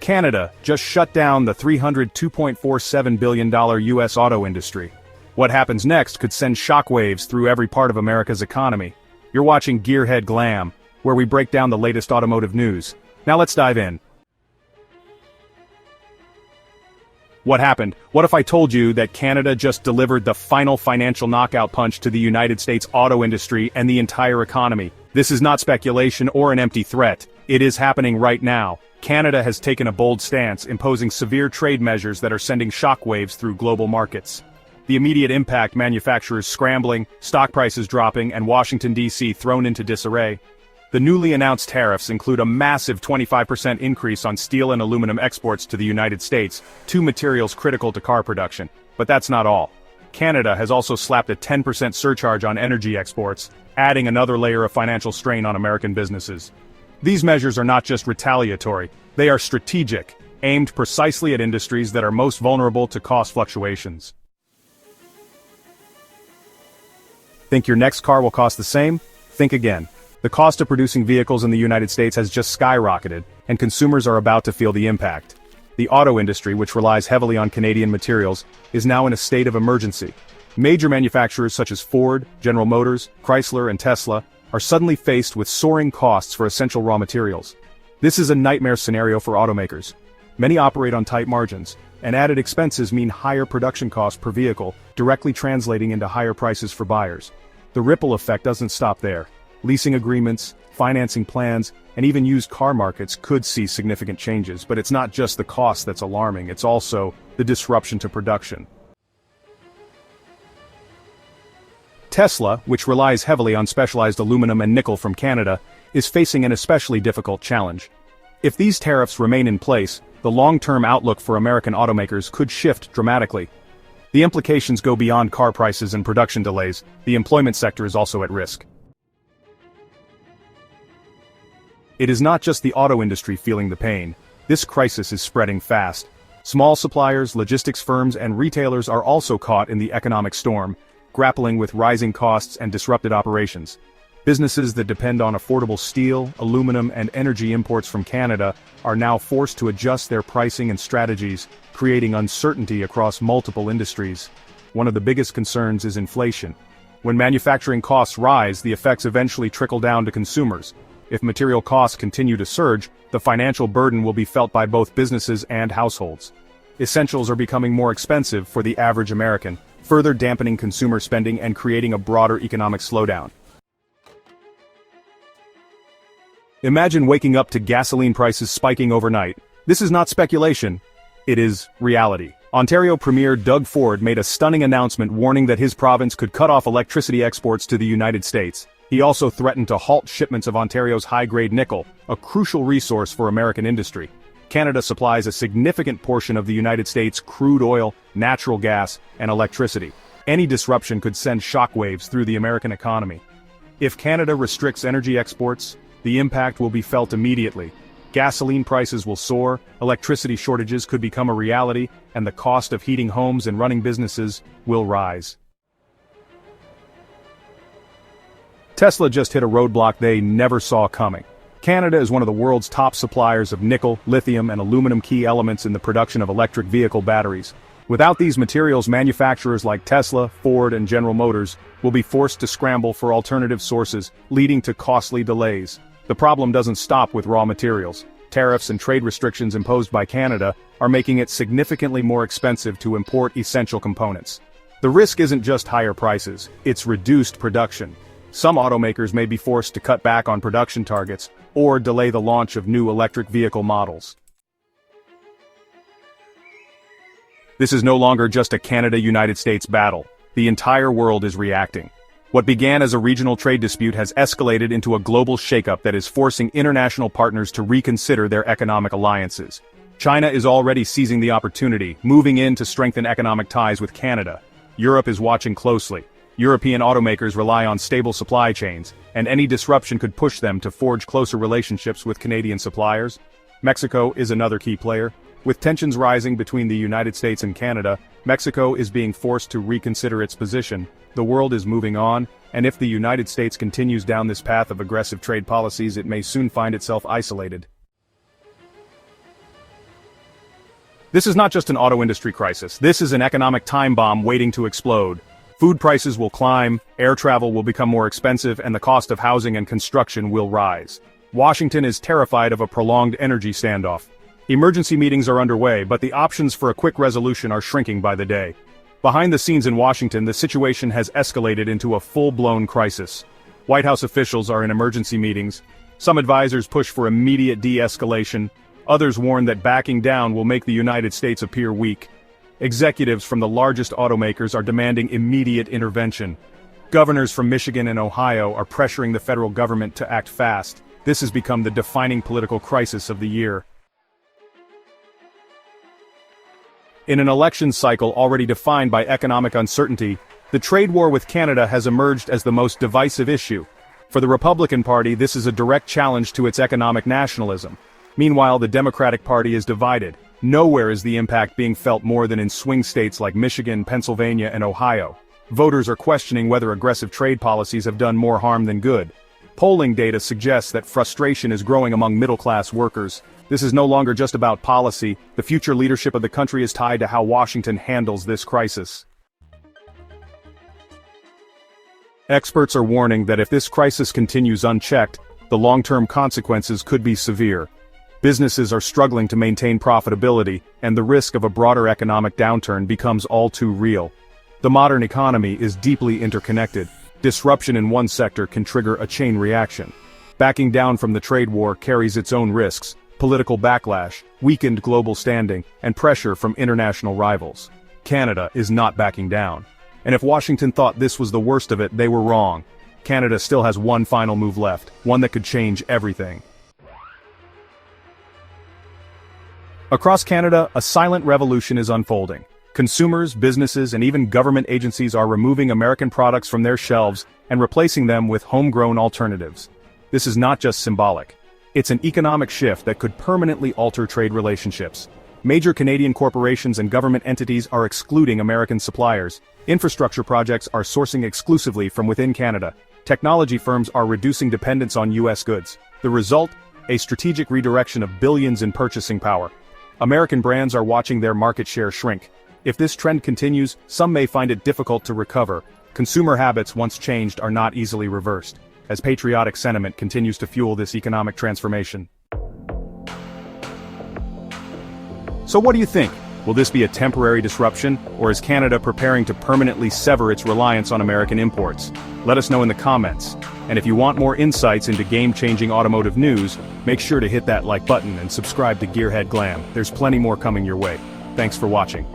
Canada just shut down the $302.47 billion US auto industry. What happens next could send shockwaves through every part of America's economy. You're watching Gearhead Glam, where we break down the latest automotive news. Now let's dive in. What happened? What if I told you that Canada just delivered the final financial knockout punch to the United States auto industry and the entire economy? This is not speculation or an empty threat. It is happening right now. Canada has taken a bold stance, imposing severe trade measures that are sending shockwaves through global markets. The immediate impact: manufacturers scrambling, stock prices dropping, and Washington, D.C. thrown into disarray. The newly announced tariffs include a massive 25% increase on steel and aluminum exports to the United States, two materials critical to car production. But that's not all. Canada has also slapped a 10% surcharge on energy exports, adding another layer of financial strain on American businesses. These measures are not just retaliatory, they are strategic, aimed precisely at industries that are most vulnerable to cost fluctuations. Think your next car will cost the same? Think again. The cost of producing vehicles in the United States has just skyrocketed, and consumers are about to feel the impact. The auto industry, which relies heavily on Canadian materials, is now in a state of emergency. Major manufacturers such as Ford, General Motors, Chrysler, and Tesla are suddenly faced with soaring costs for essential raw materials. This is a nightmare scenario for automakers. Many operate on tight margins, and added expenses mean higher production costs per vehicle, directly translating into higher prices for buyers. The ripple effect doesn't stop there. Leasing agreements, financing plans, and even used car markets could see significant changes, but it's not just the cost that's alarming, it's also the disruption to production. Tesla, which relies heavily on specialized aluminum and nickel from Canada, is facing an especially difficult challenge. If these tariffs remain in place, the long-term outlook for American automakers could shift dramatically. The implications go beyond car prices and production delays. The employment sector is also at risk. It is not just the auto industry feeling the pain. This crisis is spreading fast. Small suppliers, logistics firms, and retailers are also caught in the economic storm, grappling with rising costs and disrupted operations. Businesses that depend on affordable steel, aluminum, and energy imports from Canada are now forced to adjust their pricing and strategies, creating uncertainty across multiple industries. One of the biggest concerns is inflation. When manufacturing costs rise, the effects eventually trickle down to consumers. If material costs continue to surge, the financial burden will be felt by both businesses and households. Essentials are becoming more expensive for the average American, further dampening consumer spending and creating a broader economic slowdown. Imagine waking up to gasoline prices spiking overnight. This is not speculation, it is reality. Ontario Premier Doug Ford made a stunning announcement warning that his province could cut off electricity exports to the United States. He also threatened to halt shipments of Ontario's high-grade nickel, a crucial resource for American industry. Canada supplies a significant portion of the United States' crude oil, natural gas, and electricity. Any disruption could send shockwaves through the American economy. If Canada restricts energy exports, the impact will be felt immediately. Gasoline prices will soar, electricity shortages could become a reality, and the cost of heating homes and running businesses will rise. Tesla just hit a roadblock they never saw coming. Canada is one of the world's top suppliers of nickel, lithium, and aluminum, key elements in the production of electric vehicle batteries. Without these materials, manufacturers like Tesla, Ford, and General Motors will be forced to scramble for alternative sources, leading to costly delays. The problem doesn't stop with raw materials. Tariffs and trade restrictions imposed by Canada are making it significantly more expensive to import essential components. The risk isn't just higher prices, it's reduced production. Some automakers may be forced to cut back on production targets, or delay the launch of new electric vehicle models. This is no longer just a Canada-United States battle. The entire world is reacting. What began as a regional trade dispute has escalated into a global shakeup that is forcing international partners to reconsider their economic alliances. China is already seizing the opportunity, moving in to strengthen economic ties with Canada. Europe is watching closely. European automakers rely on stable supply chains, and any disruption could push them to forge closer relationships with Canadian suppliers. Mexico is another key player. With tensions rising between the United States and Canada, Mexico is being forced to reconsider its position. The world is moving on, and if the United States continues down this path of aggressive trade policies, it may soon find itself isolated. This is not just an auto industry crisis, this is an economic time bomb waiting to explode. Food prices will climb, air travel will become more expensive, and the cost of housing and construction will rise. Washington is terrified of a prolonged energy standoff. Emergency meetings are underway, but the options for a quick resolution are shrinking by the day. Behind the scenes in Washington, the situation has escalated into a full-blown crisis. White House officials are in emergency meetings. Some advisors push for immediate de-escalation. Others warn that backing down will make the United States appear weak. Executives from the largest automakers are demanding immediate intervention. Governors from Michigan and Ohio are pressuring the federal government to act fast. This has become the defining political crisis of the year. In an election cycle already defined by economic uncertainty, the trade war with Canada has emerged as the most divisive issue. For the Republican Party, this is a direct challenge to its economic nationalism. Meanwhile, the Democratic Party is divided. Nowhere is the impact being felt more than in swing states like Michigan, Pennsylvania, and Ohio. Voters are questioning whether aggressive trade policies have done more harm than good. Polling data suggests that frustration is growing among middle-class workers. This is no longer just about policy. The future leadership of the country is tied to how Washington handles this crisis. Experts are warning that if this crisis continues unchecked, the long-term consequences could be severe. Businesses are struggling to maintain profitability, and the risk of a broader economic downturn becomes all too real. The modern economy is deeply interconnected. Disruption in one sector can trigger a chain reaction. Backing down from the trade war carries its own risks: political backlash, weakened global standing, and pressure from international rivals. Canada is not backing down. And if Washington thought this was the worst of it, they were wrong. Canada still has one final move left, one that could change everything. Across Canada, a silent revolution is unfolding. Consumers, businesses, and even government agencies are removing American products from their shelves and replacing them with homegrown alternatives. This is not just symbolic. It's an economic shift that could permanently alter trade relationships. Major Canadian corporations and government entities are excluding American suppliers. Infrastructure projects are sourcing exclusively from within Canada. Technology firms are reducing dependence on U.S. goods. The result? A strategic redirection of billions in purchasing power. American brands are watching their market share shrink. If this trend continues, some may find it difficult to recover. Consumer habits once changed are not easily reversed, as patriotic sentiment continues to fuel this economic transformation. So what do you think? Will this be a temporary disruption, or is Canada preparing to permanently sever its reliance on American imports? Let us know in the comments. And if you want more insights into game-changing automotive news, make sure to hit that like button and subscribe to Gearhead Glam. There's plenty more coming your way. Thanks for watching.